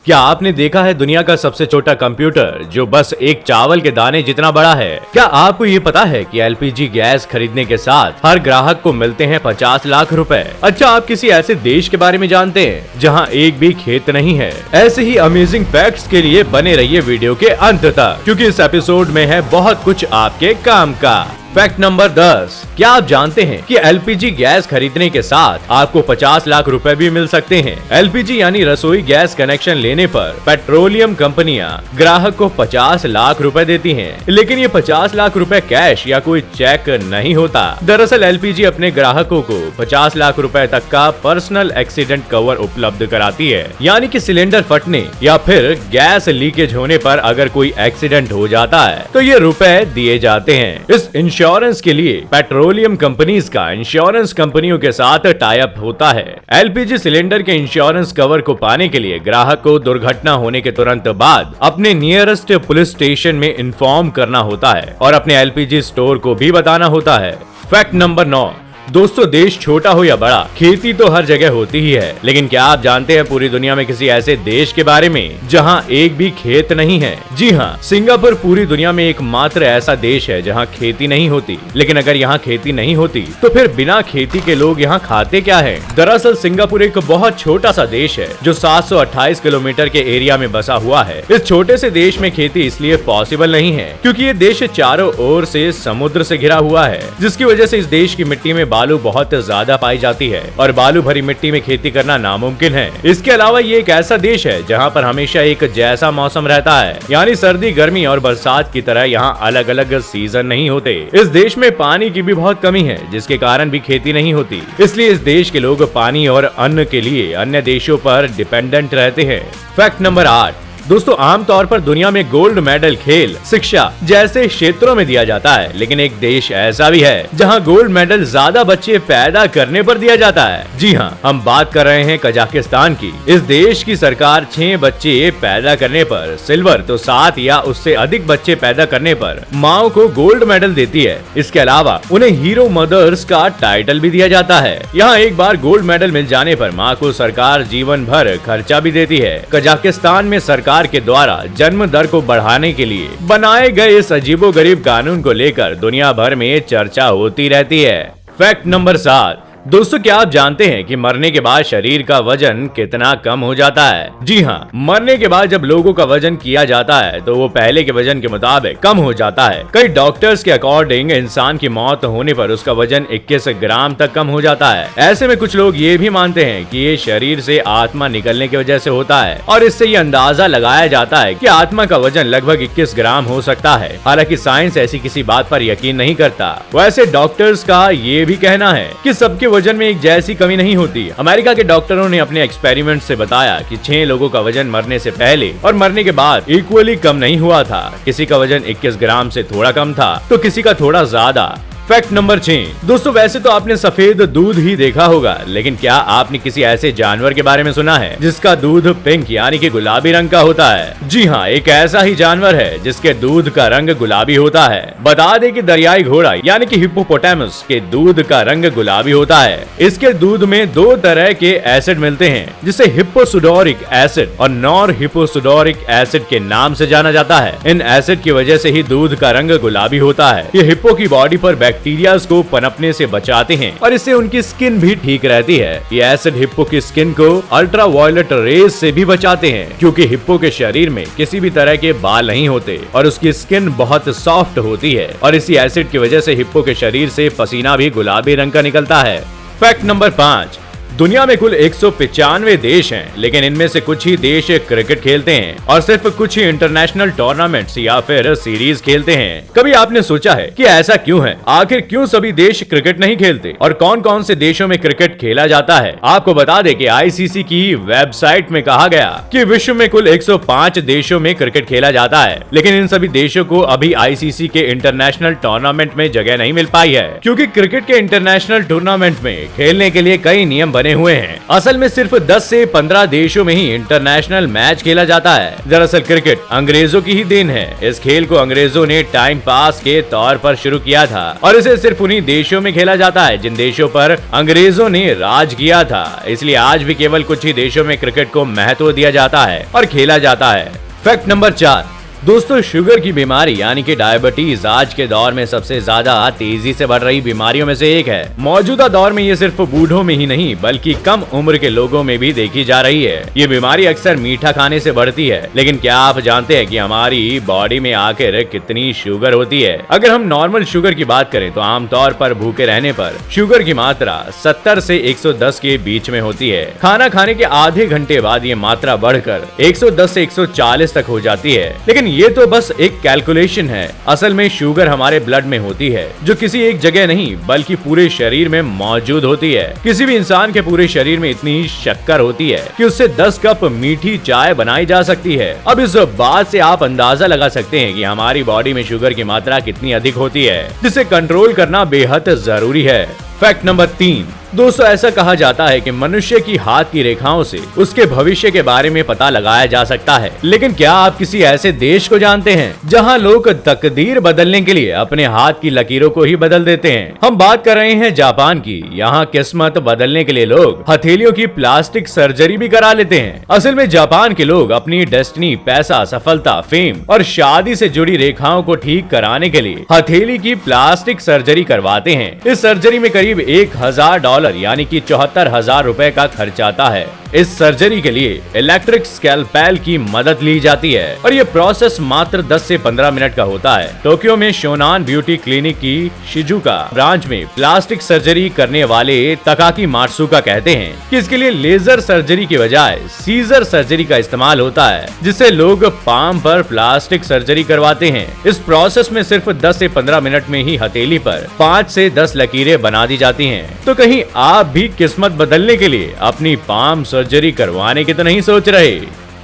क्या आपने देखा है दुनिया का सबसे छोटा कंप्यूटर जो बस एक चावल के दाने जितना बड़ा है? क्या आपको ये पता है कि एलपीजी गैस खरीदने के साथ हर ग्राहक को मिलते हैं 50 लाख रुपए? अच्छा, आप किसी ऐसे देश के बारे में जानते हैं जहां एक भी खेत नहीं है? ऐसे ही अमेजिंग फैक्ट्स के लिए बने रहिए वीडियो के अंत तक, क्योंकि इस एपिसोड में है बहुत कुछ आपके काम का। फैक्ट नंबर 10, क्या आप जानते हैं कि एलपीजी गैस खरीदने के साथ आपको 50 लाख रुपए भी मिल सकते हैं? एलपीजी यानी रसोई गैस कनेक्शन लेने पर पेट्रोलियम कंपनियां ग्राहक को 50 लाख रुपए देती हैं, लेकिन ये 50 लाख रुपए कैश या कोई चेक नहीं होता। दरअसल एलपीजी अपने ग्राहकों को 50 लाख रुपए तक का पर्सनल एक्सीडेंट कवर उपलब्ध कराती है, यानी कि सिलेंडर फटने या फिर गैस लीकेज होने पर अगर कोई एक्सीडेंट हो जाता है तो ये रुपए दिए जाते हैं। इस इंश्योरेंस के लिए पेट्रोलियम कंपनीज का इंश्योरेंस कंपनियों के साथ टाई अप होता है। एलपीजी सिलेंडर के इंश्योरेंस कवर को पाने के लिए ग्राहक को दुर्घटना होने के तुरंत बाद अपने नियरेस्ट पुलिस स्टेशन में इन्फॉर्म करना होता है और अपने एलपीजी स्टोर को भी बताना होता है। फैक्ट नंबर 9, दोस्तों, देश छोटा हो या बड़ा, खेती तो हर जगह होती ही है, लेकिन क्या आप जानते हैं पूरी दुनिया में किसी ऐसे देश के बारे में जहां एक भी खेत नहीं है? जी हाँ, सिंगापुर पूरी दुनिया में एकमात्र ऐसा देश है जहां खेती नहीं होती। लेकिन अगर यहाँ खेती नहीं होती तो फिर बिना खेती के लोग यहाँ खाते क्या है? दरअसल सिंगापुर एक बहुत छोटा सा देश है जो 728 किलोमीटर के एरिया में बसा हुआ है। इस छोटे से देश में खेती इसलिए पॉसिबल नहीं है क्योंकि ये देश चारों ओर से समुद्र से घिरा हुआ है, जिसकी वजह से इस देश की मिट्टी में बालू बहुत ज्यादा पाई जाती है और बालू भरी मिट्टी में खेती करना नामुमकिन है। इसके अलावा ये एक ऐसा देश है जहाँ पर हमेशा एक जैसा मौसम रहता है, यानी सर्दी, गर्मी और बरसात की तरह यहाँ अलग अलग सीजन नहीं होते। इस देश में पानी की भी बहुत कमी है, जिसके कारण भी खेती नहीं होती। इसलिए इस देश के लोग पानी और अन्न के लिए अन्य देशों पर डिपेंडेंट रहते हैं। फैक्ट नंबर 8, दोस्तों, आमतौर पर दुनिया में गोल्ड मेडल खेल, शिक्षा जैसे क्षेत्रों में दिया जाता है, लेकिन एक देश ऐसा भी है जहां गोल्ड मेडल ज्यादा बच्चे पैदा करने पर दिया जाता है। जी हां, हम बात कर रहे हैं कजाकिस्तान की। इस देश की सरकार 6 बच्चे पैदा करने पर सिल्वर तो 7 या उससे अधिक बच्चे पैदा करने पर माओ को गोल्ड मेडल देती है। इसके अलावा उन्हें हीरो मदर्स का टाइटल भी दिया जाता है। यहाँ एक बार गोल्ड मेडल मिल जाने पर माँ को सरकार जीवन भर खर्चा भी देती है। कजाकिस्तान में सरकार के द्वारा जन्म दर को बढ़ाने के लिए बनाए गए इस अजीबोगरीब कानून को लेकर दुनिया भर में चर्चा होती रहती है। फैक्ट नंबर 7, दोस्तों, क्या आप जानते हैं कि मरने के बाद शरीर का वजन कितना कम हो जाता है? जी हाँ, मरने के बाद जब लोगों का वजन किया जाता है तो वो पहले के वजन के मुताबिक कम हो जाता है। कई डॉक्टर्स के अकॉर्डिंग इंसान की मौत होने पर उसका वजन 21 ग्राम तक कम हो जाता है। ऐसे में कुछ लोग ये भी मानते हैं कि ये शरीर से आत्मा निकलने की वजह से होता है और इससे ये अंदाजा लगाया जाता है कि आत्मा का वजन लगभग 21 ग्राम हो सकता है। हालांकि साइंस ऐसी किसी बात पर यकीन नहीं करता। वैसे डॉक्टर्स का ये भी कहना है कि सबके वजन में एक जैसी कमी नहीं होती। अमेरिका के डॉक्टरों ने अपने एक्सपेरिमेंट से बताया कि 6 लोगों का वजन मरने से पहले और मरने के बाद इक्वली कम नहीं हुआ था। किसी का वजन 21 ग्राम से थोड़ा कम था तो किसी का थोड़ा ज्यादा। फैक्ट नंबर 6, दोस्तों, वैसे तो आपने सफेद दूध ही देखा होगा, लेकिन क्या आपने किसी ऐसे जानवर के बारे में सुना है जिसका दूध पिंक यानी कि गुलाबी रंग का होता है? जी हाँ, एक ऐसा ही जानवर है जिसके दूध का रंग गुलाबी होता है। बता दें कि दरियाई घोड़ा यानी कि हिप्पोपोटामस के दूध का रंग गुलाबी होता है। इसके दूध में 2 तरह के एसिड मिलते हैं, जिसे हिप्पोसुडोरिक एसिड और नॉर हिप्पोसुडोरिक एसिड के नाम से जाना जाता है। इन एसिड की वजह से ही दूध का रंग गुलाबी होता है। ये हिप्पो की बॉडी पर बैक्टीरिया को पनपने से बचाते हैं और इससे उनकी स्किन भी ठीक रहती है। ये एसिड हिप्पो की स्किन को अल्ट्रावायलेट रेज से भी बचाते हैं, क्योंकि हिप्पो के शरीर में किसी भी तरह के बाल नहीं होते और उसकी स्किन बहुत सॉफ्ट होती है और इसी एसिड की वजह से हिप्पो के शरीर से पसीना भी गुलाबी रंग का निकलता है। फैक्ट नंबर 5, दुनिया में कुल 195 देश हैं, लेकिन इनमें से कुछ ही देश क्रिकेट खेलते हैं और सिर्फ कुछ ही इंटरनेशनल टूर्नामेंट्स या फिर सीरीज खेलते हैं। कभी आपने सोचा है कि ऐसा क्यों है? आखिर क्यों सभी देश क्रिकेट नहीं खेलते और कौन कौन से देशों में क्रिकेट खेला जाता है? आपको बता दें कि आईसीसी की वेबसाइट में कहा गया कि विश्व में कुल 105 देशों में क्रिकेट खेला जाता है, लेकिन इन सभी देशों को अभी आईसीसी के इंटरनेशनल टूर्नामेंट में जगह नहीं मिल पाई है, क्योंकि क्रिकेट के इंटरनेशनल टूर्नामेंट में खेलने के लिए कई नियम बने हुए हैं। असल में सिर्फ 10 से 15 देशों में ही इंटरनेशनल मैच खेला जाता है। दरअसल क्रिकेट अंग्रेजों की ही देन है। इस खेल को अंग्रेजों ने टाइम पास के तौर पर शुरू किया था और इसे सिर्फ उन्हीं देशों में खेला जाता है जिन देशों पर अंग्रेजों ने राज किया था। इसलिए आज भी केवल कुछ ही देशों में क्रिकेट को महत्व दिया जाता है और खेला जाता है। फैक्ट नंबर 4, दोस्तों शुगर की बीमारी यानी कि डायबिटीज आज के दौर में सबसे ज्यादा तेजी से बढ़ रही बीमारियों में से एक है। मौजूदा दौर में ये सिर्फ बूढ़ों में ही नहीं बल्कि कम उम्र के लोगों में भी देखी जा रही है। ये बीमारी अक्सर मीठा खाने से बढ़ती है, लेकिन क्या आप जानते हैं कि हमारी बॉडी में आखिर कितनी शुगर होती है? अगर हम नॉर्मल शुगर की बात करें तो आमतौर पर भूखे रहने पर शुगर की मात्रा 70 से 110 के बीच में होती है। खाना खाने के आधे घंटे बाद ये मात्रा बढ़कर 110 से 140 तक हो जाती है। लेकिन ये तो बस एक कैलकुलेशन है। असल में शुगर हमारे ब्लड में होती है, जो किसी एक जगह नहीं बल्कि पूरे शरीर में मौजूद होती है। किसी भी इंसान के पूरे शरीर में इतनी शक्कर होती है कि उससे 10 कप मीठी चाय बनाई जा सकती है। अब इस बात से आप अंदाजा लगा सकते हैं कि हमारी बॉडी में शुगर की मात्रा कितनी अधिक होती है, जिसे कंट्रोल करना बेहद जरूरी है। फैक्ट नंबर 3, दोस्तों ऐसा कहा जाता है कि मनुष्य की हाथ की रेखाओं से उसके भविष्य के बारे में पता लगाया जा सकता है। लेकिन क्या आप किसी ऐसे देश को जानते हैं जहां लोग तकदीर बदलने के लिए अपने हाथ की लकीरों को ही बदल देते हैं? हम बात कर रहे हैं जापान की। यहाँ किस्मत बदलने के लिए लोग हथेलियों की प्लास्टिक सर्जरी भी करा लेते हैं। असल में जापान के लोग अपनी डेस्टिनी, पैसा, सफलता, फेम और शादी से जुड़ी रेखाओं को ठीक कराने के लिए हथेली की प्लास्टिक सर्जरी करवाते हैं। इस सर्जरी में करीब $1000 यानी कि 74,000 रुपए का खर्च आता है। इस सर्जरी के लिए इलेक्ट्रिक स्कैल्पेल की मदद ली जाती है और ये प्रोसेस मात्र 10 से 15 मिनट का होता है। टोक्यो में शोनान ब्यूटी क्लिनिक की शिजुका ब्रांच में प्लास्टिक सर्जरी करने वाले तकाकी मात्सुका कहते हैं कि इसके लिए लेजर सर्जरी के बजाय सीजर सर्जरी का इस्तेमाल होता है, जिससे लोग पाम पर प्लास्टिक सर्जरी करवाते हैं। इस प्रोसेस में सिर्फ 10 से 15 मिनट में ही हथेली पर 5 से 10 लकीरें बना दी जाती हैं। तो कहीं आप भी किस्मत बदलने के लिए अपनी पाम सर्जरी करवाने की तो नहीं सोच रहे?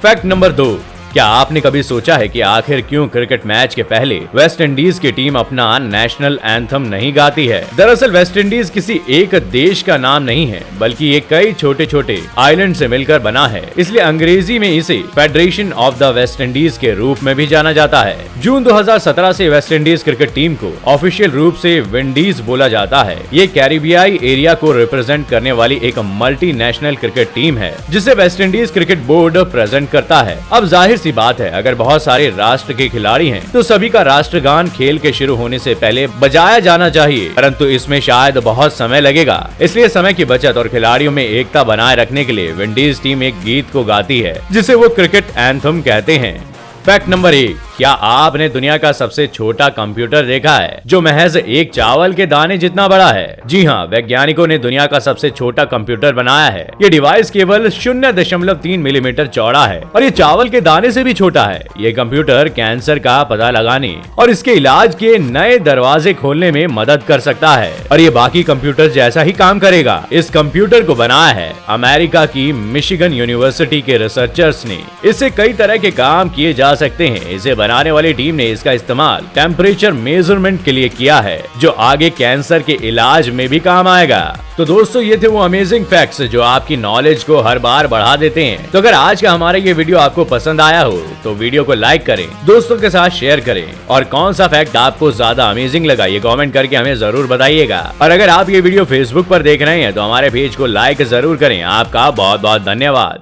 फैक्ट नंबर 2, क्या आपने कभी सोचा है कि आखिर क्यों क्रिकेट मैच के पहले वेस्ट इंडीज की टीम अपना नेशनल एंथम नहीं गाती है? दरअसल वेस्ट इंडीज किसी एक देश का नाम नहीं है, बल्कि ये कई छोटे छोटे आइलैंड से मिलकर बना है। इसलिए अंग्रेजी में इसे federation of the West Indies के रूप में भी जाना जाता है। जून 2017 से वेस्ट इंडीज क्रिकेट टीम को ऑफिशियल रूप से विंडीज बोला जाता है। ये कैरिबियाई एरिया को रिप्रेजेंट करने वाली एक मल्टी नेशनल क्रिकेट टीम है, जिसे West Indies cricket board present करता है। अब जाहिर सी बात है, अगर बहुत सारे राष्ट्र के खिलाड़ी हैं तो सभी का राष्ट्रगान खेल के शुरू होने से पहले बजाया जाना चाहिए, परंतु इसमें शायद बहुत समय लगेगा। इसलिए समय की बचत और खिलाड़ियों में एकता बनाए रखने के लिए विंडीज टीम एक गीत को गाती है जिसे वो क्रिकेट एंथम कहते हैं। फैक्ट नंबर 1, क्या आपने दुनिया का सबसे छोटा कंप्यूटर देखा है जो महज एक चावल के दाने जितना बड़ा है? जी हाँ, वैज्ञानिकों ने दुनिया का सबसे छोटा कंप्यूटर बनाया है। ये डिवाइस केवल 0.3 मिलीमीटर चौड़ा है और ये चावल के दाने से भी छोटा है। ये कंप्यूटर कैंसर का पता लगाने और इसके इलाज के नए दरवाजे खोलने में मदद कर सकता है और ये बाकी कंप्यूटर जैसा ही काम करेगा। इस कंप्यूटर को बनाया है अमेरिका की मिशिगन यूनिवर्सिटी के रिसर्चर्स ने। इससे कई तरह के काम किए जा सकते हैं। इसे बनाने वाली टीम ने इसका इस्तेमाल टेम्परेचर मेजरमेंट के लिए किया है, जो आगे कैंसर के इलाज में भी काम आएगा। तो दोस्तों ये थे वो अमेजिंग फैक्ट्स जो आपकी नॉलेज को हर बार बढ़ा देते हैं। तो अगर आज का हमारा ये वीडियो आपको पसंद आया हो तो वीडियो को लाइक करें, दोस्तों के साथ शेयर करें और कौन सा फैक्ट आपको ज्यादा अमेजिंग लगा ये कमेंट करके हमें जरूर बताइएगा। और अगर आप ये वीडियो फेसबुक पर देख रहे हैं तो हमारे पेज को लाइक जरूर करें। आपका बहुत बहुत धन्यवाद।